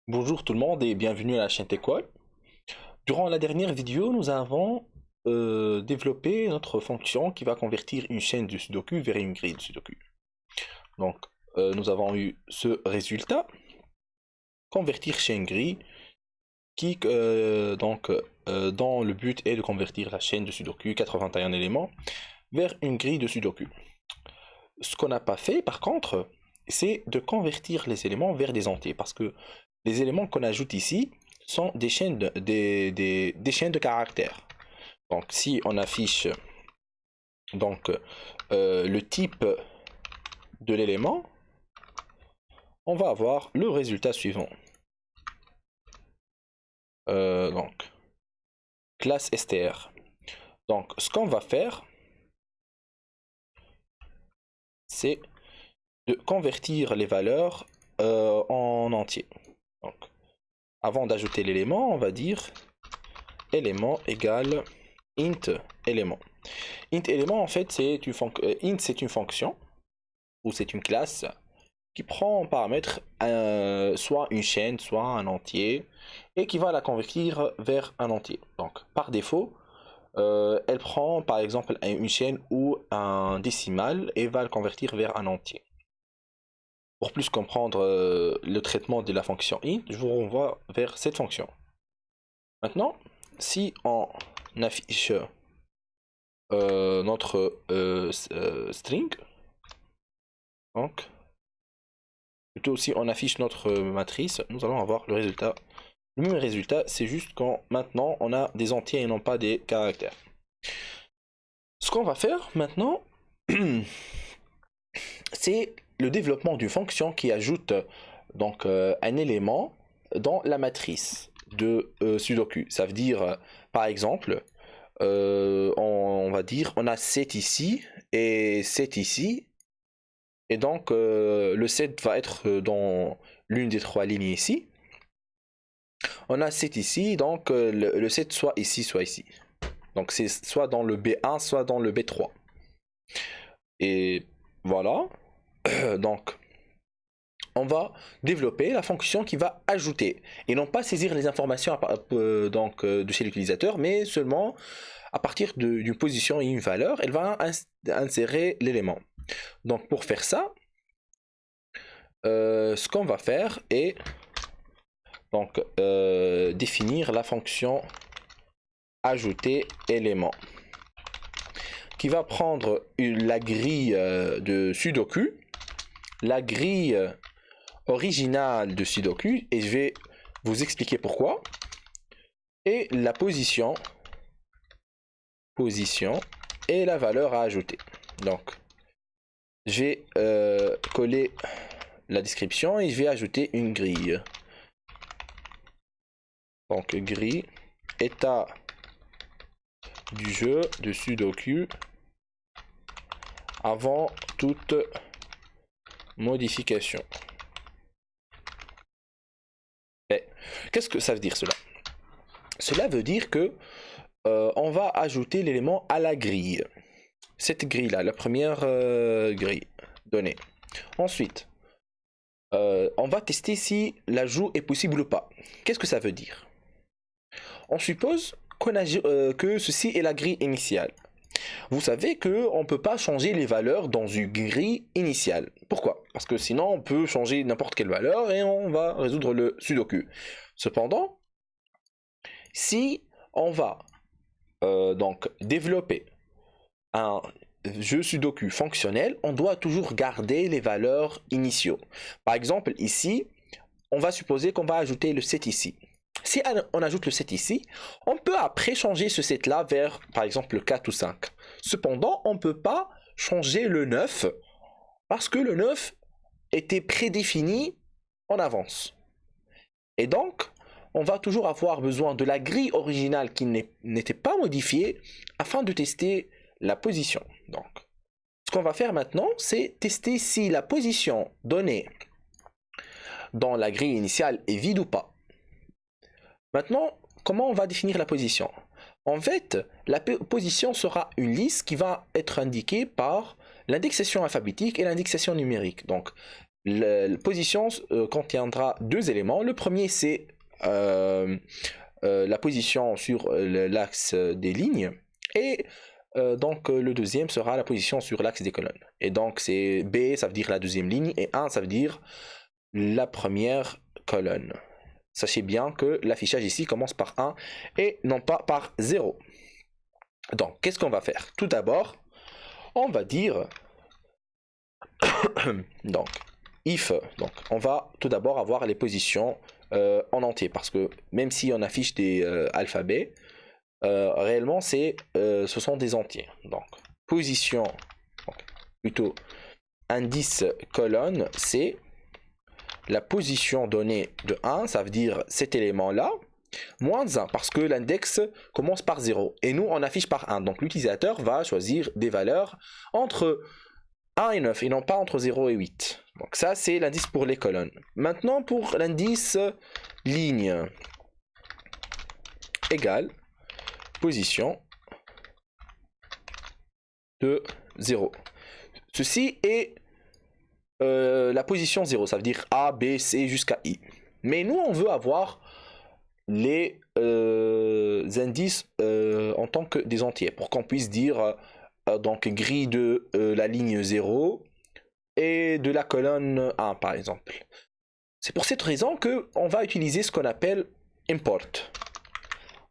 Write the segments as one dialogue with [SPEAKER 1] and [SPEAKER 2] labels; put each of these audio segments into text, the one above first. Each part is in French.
[SPEAKER 1] Bonjour tout le monde et bienvenue à la chaîne TechWall. Durant la dernière vidéo, nous avons développé notre fonction qui va convertir une chaîne de Sudoku vers une grille de Sudoku. Donc, nous avons eu ce résultat, convertir chaîne grille, qui dont le but est de convertir la chaîne de Sudoku 81 éléments vers une grille de Sudoku. Ce qu'on n'a pas fait, par contre, c'est de convertir les éléments vers des entiers, parce que les éléments qu'on ajoute ici sont des chaînes des chaînes de caractères. Donc, si on affiche donc, le type de l'élément, on va avoir le résultat suivant. Donc, classe str. Donc, ce qu'on va faire, c'est de convertir les valeurs en entier. Donc, avant d'ajouter l'élément, on va dire élément égale int élément. Int élément, en fait, int, c'est une fonction ou c'est une classe qui prend en paramètre soit une chaîne, soit un entier, et qui va la convertir vers un entier. Donc, par défaut, elle prend par exemple une chaîne ou un décimal et va le convertir vers un entier. Pour plus comprendre le traitement de la fonction int, je vous renvoie vers cette fonction. Maintenant, si on affiche notre string, donc plutôt si on affiche notre matrice, nous allons avoir le résultat. Le même résultat, c'est juste quand maintenant on a des entiers et non pas des caractères. Ce qu'on va faire maintenant, c'est le développement d'une fonction qui ajoute donc un élément dans la matrice de Sudoku. Ça veut dire, par exemple, on va dire on a 7 ici et 7 ici. Et donc le 7 va être dans l'une des trois lignes ici. On a 7 ici, donc le 7 soit ici, soit ici. Donc c'est soit dans le B1, soit dans le B3. Et voilà. Donc on va développer la fonction qui va ajouter et non pas saisir les informations de chez l'utilisateur, mais seulement à partir d'une position et une valeur, elle va insérer l'élément. Donc pour faire ça, ce qu'on va faire est donc définir la fonction ajouter élément qui va prendre la grille de Sudoku, la grille originale de Sudoku, et je vais vous expliquer pourquoi, et la position et la valeur à ajouter. Donc je vais coller la description et je vais ajouter une grille. Donc grille état du jeu de Sudoku avant toute modification. Qu'est-ce que ça veut dire cela? Cela veut dire que on va ajouter l'élément à la grille. Cette grille là, la première grille donnée. Ensuite, on va tester si l'ajout est possible ou pas. Qu'est-ce que ça veut dire? On suppose que ceci est la grille initiale. Vous savez qu'on ne peut pas changer les valeurs dans une grille initiale. Pourquoi? Parce que sinon on peut changer n'importe quelle valeur et on va résoudre le Sudoku. Cependant, si on va donc développer un jeu Sudoku fonctionnel, on doit toujours garder les valeurs initiaux. Par exemple, ici, on va supposer qu'on va ajouter le 7 ici. Si on ajoute le 7 ici, on peut après changer ce 7 là vers, par exemple, le 4 ou 5. Cependant, on ne peut pas changer le 9 parce que le 9 était prédéfini en avance. Et donc, on va toujours avoir besoin de la grille originale qui n'était pas modifiée afin de tester la position. Donc, ce qu'on va faire maintenant, c'est tester si la position donnée dans la grille initiale est vide ou pas. Maintenant, comment on va définir la position? En fait, la position sera une liste qui va être indiquée par l'indexation alphabétique et l'indexation numérique. Donc, La position contiendra deux éléments. Le premier, c'est la position sur l'axe des lignes. Et donc le deuxième sera la position sur l'axe des colonnes. Et donc c'est B, ça veut dire la deuxième ligne, et 1, ça veut dire la première colonne. Sachez bien que l'affichage ici commence par 1 et non pas par 0. Donc, qu'est-ce qu'on va faire? Tout d'abord, on va dire donc if, donc on va tout d'abord avoir les positions en entier, parce que même si on affiche des alphabets, réellement ce sont des entiers. Donc position, donc, plutôt indice colonne, c'est la position donnée de 1, ça veut dire cet élément là, moins 1, parce que l'index commence par 0 et nous on affiche par 1, donc l'utilisateur va choisir des valeurs entre 1 et 9 et non pas entre 0 et 8. Donc ça c'est l'indice pour les colonnes. Maintenant pour l'indice ligne, égale position de 0. Ceci est la position 0, ça veut dire A, B, C jusqu'à I. Mais nous on veut avoir les indices en tant que des entiers, pour qu'on puisse dire donc grille de la ligne 0 et de la colonne 1 par exemple. C'est pour cette raison qu'on va utiliser ce qu'on appelle import.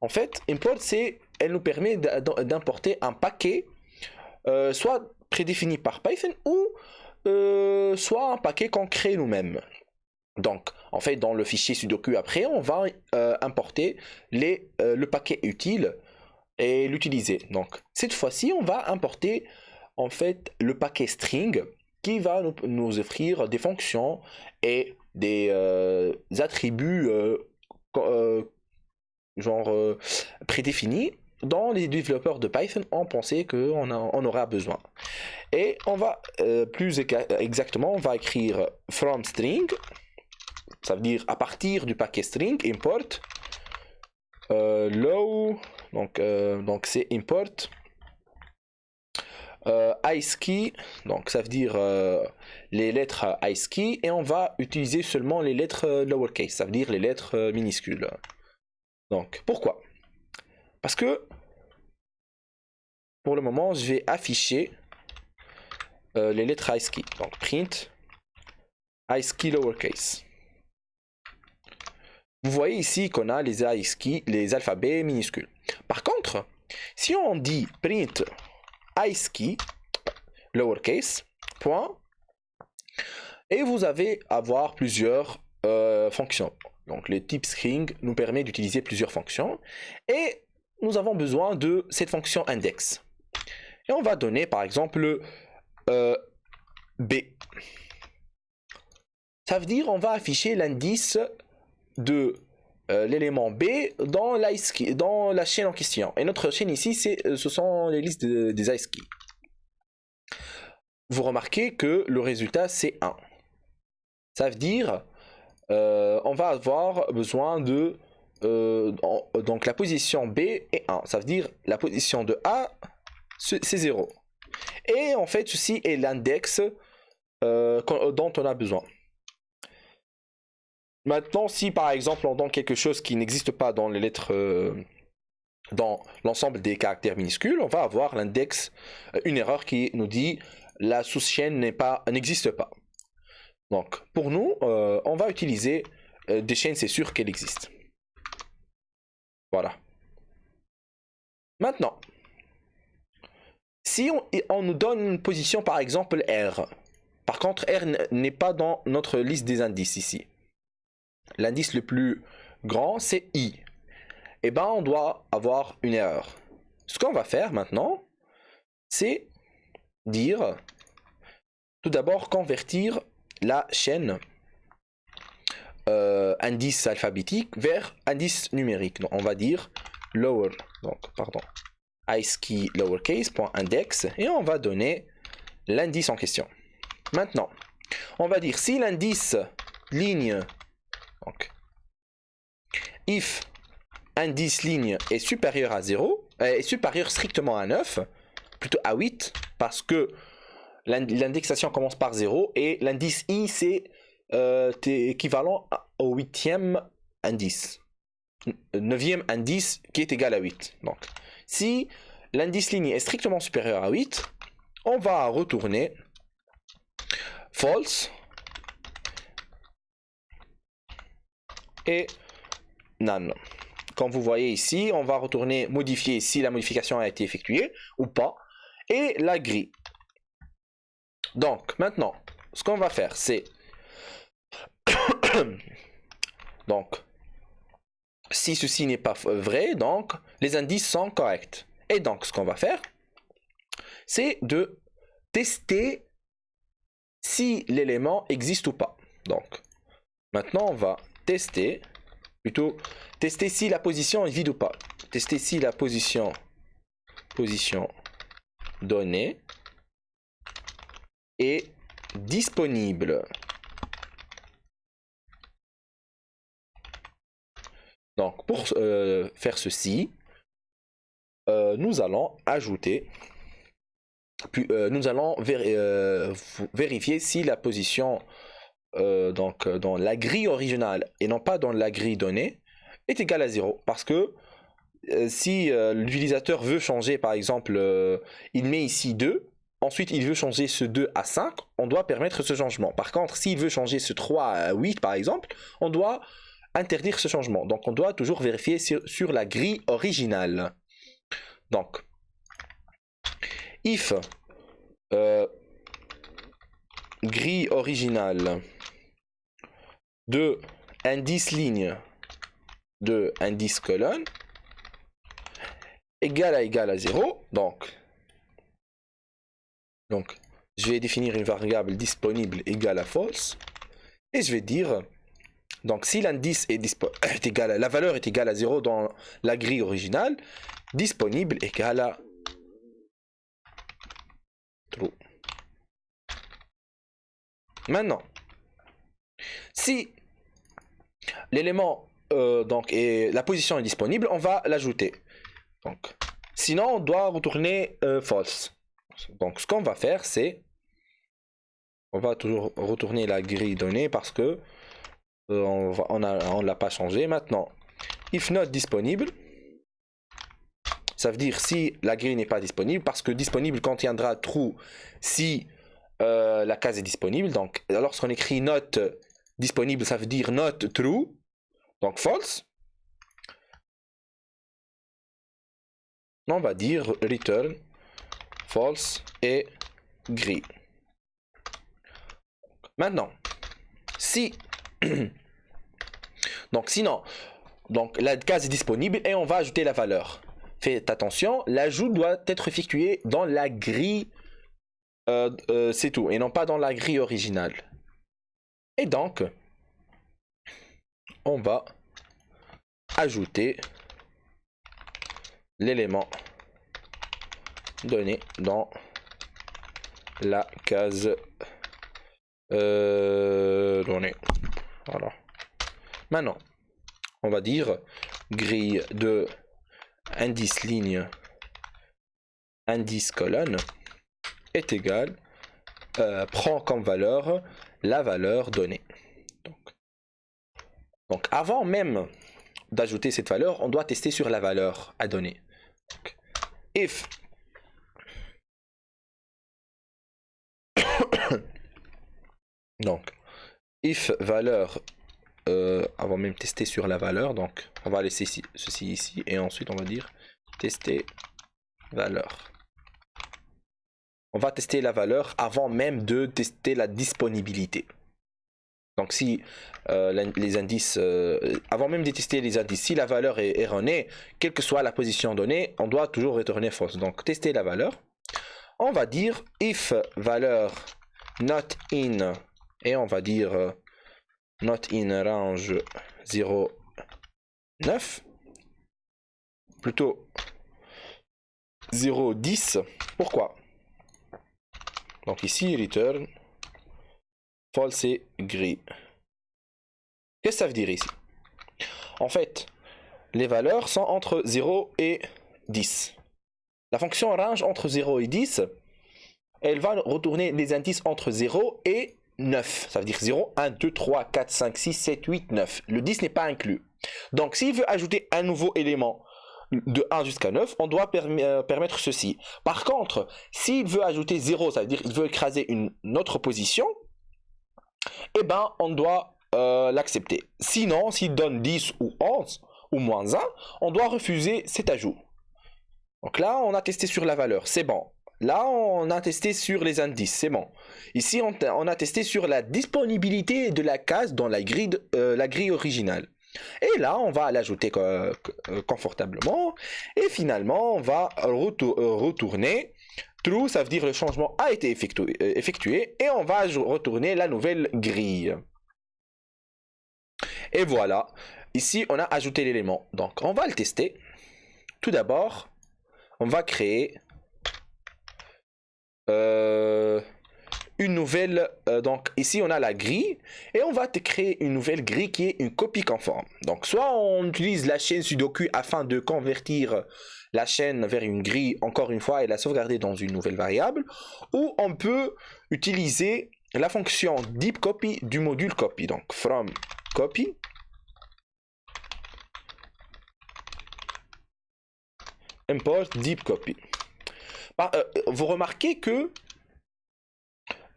[SPEAKER 1] En fait, import, elle nous permet d'importer un paquet soit prédéfini par Python ou soit un paquet qu'on crée nous-mêmes. Donc, en fait, dans le fichier sudoku après, on va importer le paquet utile et l'utiliser. Donc, cette fois-ci, on va importer en fait le paquet string qui va nous offrir des fonctions et des attributs prédéfinis dont les développeurs de Python ont pensé qu'on aura besoin. Et on va plus exactement, on va écrire from string, ça veut dire à partir du paquet string, import low, donc c'est import ASCII, donc ça veut dire les lettres ASCII, et on va utiliser seulement les lettres lowercase, ça veut dire les lettres minuscules. Donc pourquoi? Parce que pour le moment je vais afficher les lettres ASCII, donc print ASCII lowercase. Vous voyez ici qu'on a les ASCII, les alphabets minuscules. Par contre, si on dit print ASCII lowercase point, et vous avez avoir plusieurs fonctions. Donc le type string nous permet d'utiliser plusieurs fonctions et nous avons besoin de cette fonction index. Et on va donner par exemple B. Ça veut dire on va afficher l'indice de l'élément B dans la chaîne en question. Et notre chaîne ici, ce sont les listes des ASCII. Vous remarquez que le résultat c'est 1. Ça veut dire on va avoir besoin de donc la position B est 1. Ça veut dire la position de A c'est 0. Et en fait ceci est l'index dont on a besoin. Maintenant, si par exemple on donne quelque chose qui n'existe pas dans les lettres, dans l'ensemble des caractères minuscules, on va avoir l'index, une erreur qui nous dit la sous-chaîne n'existe pas. Donc pour nous, on va utiliser des chaînes, c'est sûr qu'elles existent. Voilà. Maintenant, si on nous donne une position par exemple R, par contre R n'est pas dans notre liste des indices ici. L'indice le plus grand c'est I. Et ben on doit avoir une erreur. Ce qu'on va faire maintenant, c'est dire tout d'abord convertir la chaîne indice alphabétique vers indice numérique. Donc on va dire lower, donc pardon, ASCII lowercase.index et on va donner l'indice en question. Maintenant, on va dire si l'indice ligne, donc if indice ligne est supérieur à 0, est supérieur strictement à 9, plutôt à 8, parce que l'indexation commence par 0 et l'indice I c'est équivalent au 8e indice. 9e indice qui est égal à 8. Donc, si l'indice ligne est strictement supérieur à 8, on va retourner false et none. Comme vous voyez ici, on va retourner modifier si la modification a été effectuée ou pas, et la grille. Donc, maintenant, ce qu'on va faire, c'est donc, si ceci n'est pas vrai, donc les indices sont corrects. Et donc, ce qu'on va faire, c'est de tester si l'élément existe ou pas. Donc, maintenant, on va tester si la position est vide ou pas. Tester si la position donnée est disponible. Donc, pour faire ceci, nous allons ajouter, puis nous allons vérifier si la position donc, dans la grille originale et non pas dans la grille donnée est égale à 0. Parce que si l'utilisateur veut changer, par exemple, il met ici 2, ensuite il veut changer ce 2 à 5, on doit permettre ce changement. Par contre, s'il veut changer ce 3 à 8, par exemple, on doit interdire ce changement. Donc, on doit toujours vérifier sur la grille originale. Donc, if grille originale de indice ligne de indice colonne égale à 0, donc je vais définir une variable disponible égale à false et je vais dire donc si l'indice est égal à, la valeur est égale à 0 dans la grille originale, disponible égale à true. Maintenant, si l'élément donc la position est disponible, on va l'ajouter. Donc, sinon on doit retourner false. Donc ce qu'on va faire, c'est on va toujours retourner la grille donnée parce que on l'a pas changé. Maintenant, if not disponible, ça veut dire si la grille n'est pas disponible, parce que disponible contiendra true si la case est disponible. Donc lorsqu'on écrit not disponible, ça veut dire not true, donc false. On va dire return false et grille. Maintenant, si donc sinon, donc la case est disponible et on va ajouter la valeur. Faites attention, l'ajout doit être effectué dans la grille, c'est tout, et non pas dans la grille originale. Et donc, on va ajouter l'élément donné dans la case donnée. Voilà. Maintenant, on va dire grille de indice ligne indice colonne est égal prend comme valeur la valeur donnée. Donc avant même d'ajouter cette valeur, on doit tester sur la valeur à donner. Donc, if donc if valeur avant même tester sur la valeur, donc on va laisser ceci ici et ensuite on va dire tester valeur. On va tester la valeur avant même de tester la disponibilité. Donc si les indices, avant même de tester les indices, si la valeur est erronée, quelle que soit la position donnée, on doit toujours retourner false. Donc tester la valeur. On va dire if valeur not in, et on va dire not in range 0, 9, plutôt 0, 10. Pourquoi? Donc ici, return false et gris. Qu'est-ce que ça veut dire ici? En fait, les valeurs sont entre 0 et 10. La fonction range entre 0 et 10 elle va retourner des indices entre 0 et 9. Ça veut dire 0, 1, 2, 3, 4, 5, 6, 7, 8, 9. Le 10 n'est pas inclus. Donc s'il veut ajouter un nouveau élément de 1 jusqu'à 9, on doit permettre ceci. Par contre, s'il veut ajouter 0, ça veut dire qu'il veut écraser une autre position, eh ben on doit l'accepter. Sinon, s'il donne 10 ou 11 ou moins 1, on doit refuser cet ajout. Donc là, on a testé sur la valeur, c'est bon. Là, on a testé sur les indices, c'est bon. Ici, on a testé sur la disponibilité de la case dans la grille originale. Et là, on va l'ajouter confortablement. Et finalement, on va retourner true, ça veut dire le changement a été effectué. Et on va retourner la nouvelle grille. Et voilà. Ici, on a ajouté l'élément. Donc, on va le tester. Tout d'abord, on va créer une nouvelle, donc ici on a la grille et on va te créer une nouvelle grille qui est une copie conforme. Donc soit on utilise la chaîne Sudoku afin de convertir la chaîne vers une grille encore une fois et la sauvegarder dans une nouvelle variable, ou on peut utiliser la fonction deep copy du module copy. Donc from copy import deep copy. Vous remarquez que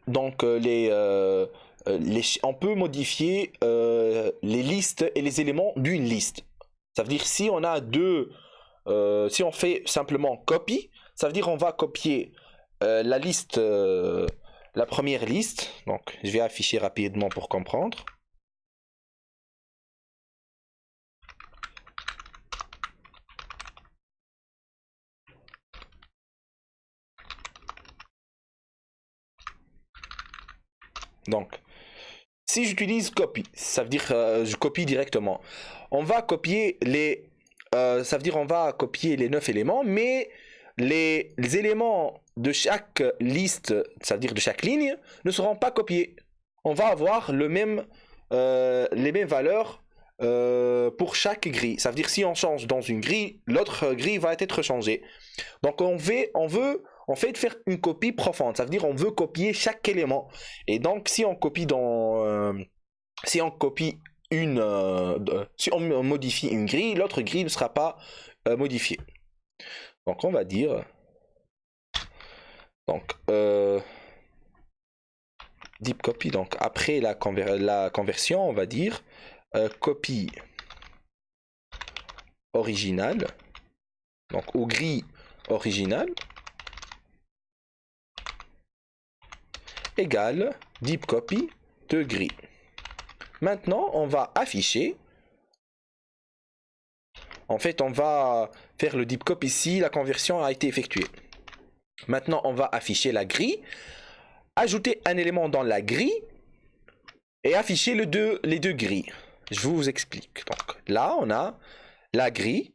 [SPEAKER 1] donc on peut modifier les listes et les éléments d'une liste. Ça veut dire si on a si on fait simplement copy, ça veut dire on va copier la liste, la première liste. Donc je vais afficher rapidement pour comprendre. Donc, si j'utilise copy, ça veut dire je copie directement. On va copier ça veut dire on va copier les 9 éléments, mais les éléments de chaque liste, ça veut dire de chaque ligne, ne seront pas copiés. On va avoir les mêmes valeurs pour chaque grille. Ça veut dire si on change dans une grille, l'autre grille va être changée. Donc on veut en fait faire une copie profonde. Ça veut dire on veut copier chaque élément. Et donc si on copie si on modifie une grille, l'autre grille ne sera pas modifiée. Donc on va dire donc deep copy. Donc après la conversion, on va dire copie originale. Donc aux grilles originales égale deep copy de grille. Maintenant, on va afficher. En fait, on va faire le deep copy ici, la conversion a été effectuée. Maintenant, on va afficher la grille, ajouter un élément dans la grille et afficher les deux grilles. Je vous explique. Donc là, on a la grille.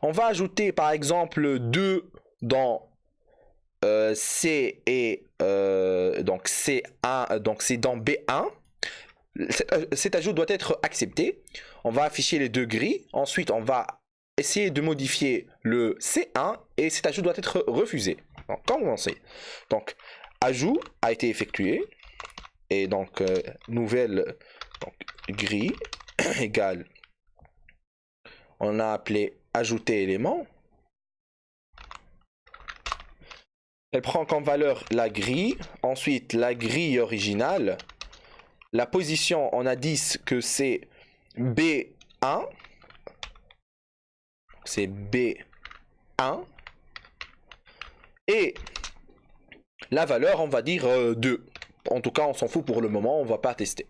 [SPEAKER 1] On va ajouter par exemple 2 dans C et donc C1, donc c'est dans B1. Cet ajout doit être accepté. On va afficher les deux grilles. Ensuite, on va essayer de modifier le C1 et cet ajout doit être refusé. Donc, commencer. Donc, ajout a été effectué. Et donc, nouvelle grille égale. On a appelé ajouter élément. Elle prend comme valeur la grille. Ensuite, la grille originale. La position, on a dit que c'est B1. C'est B1. Et la valeur, on va dire 2. En tout cas, on s'en fout pour le moment, on ne va pas tester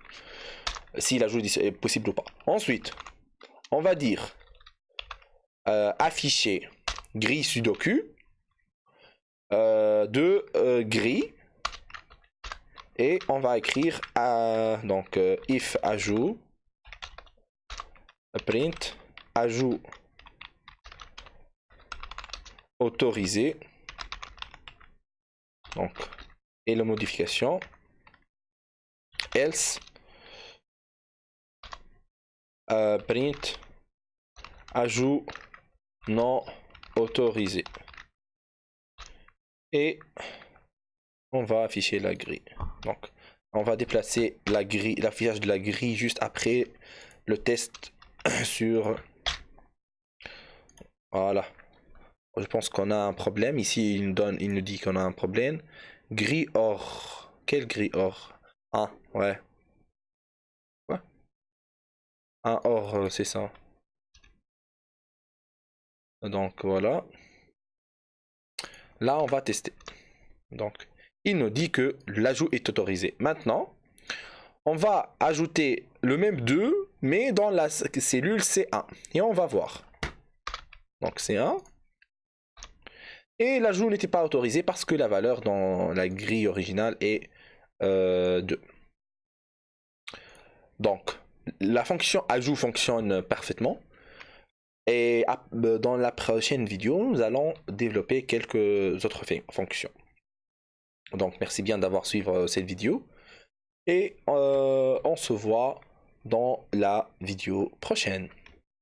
[SPEAKER 1] si l'ajout est possible ou pas. Ensuite, on va dire afficher grille Sudoku de grille. Et on va écrire donc if ajout print ajout autorisé, donc et la modification else print ajout non autorisé. Et on va afficher la grille. Donc, on va déplacer la grille, l'affichage de la grille juste après le test sur... Voilà. Je pense qu'on a un problème. Ici, il nous dit qu'on a un problème. Grille or. Quelle grille or? Ah, ouais. Ouais. Un or, c'est ça. Donc, voilà. Là, on va tester. Donc, il nous dit que l'ajout est autorisé. Maintenant, on va ajouter le même 2, mais dans la cellule C1. Et on va voir. Donc, C1. Et l'ajout n'était pas autorisé parce que la valeur dans la grille originale est 2. Donc, la fonction ajout fonctionne parfaitement. Et dans la prochaine vidéo, nous allons développer quelques autres fonctions. Donc, merci bien d'avoir suivi cette vidéo. Et on se voit dans la vidéo prochaine.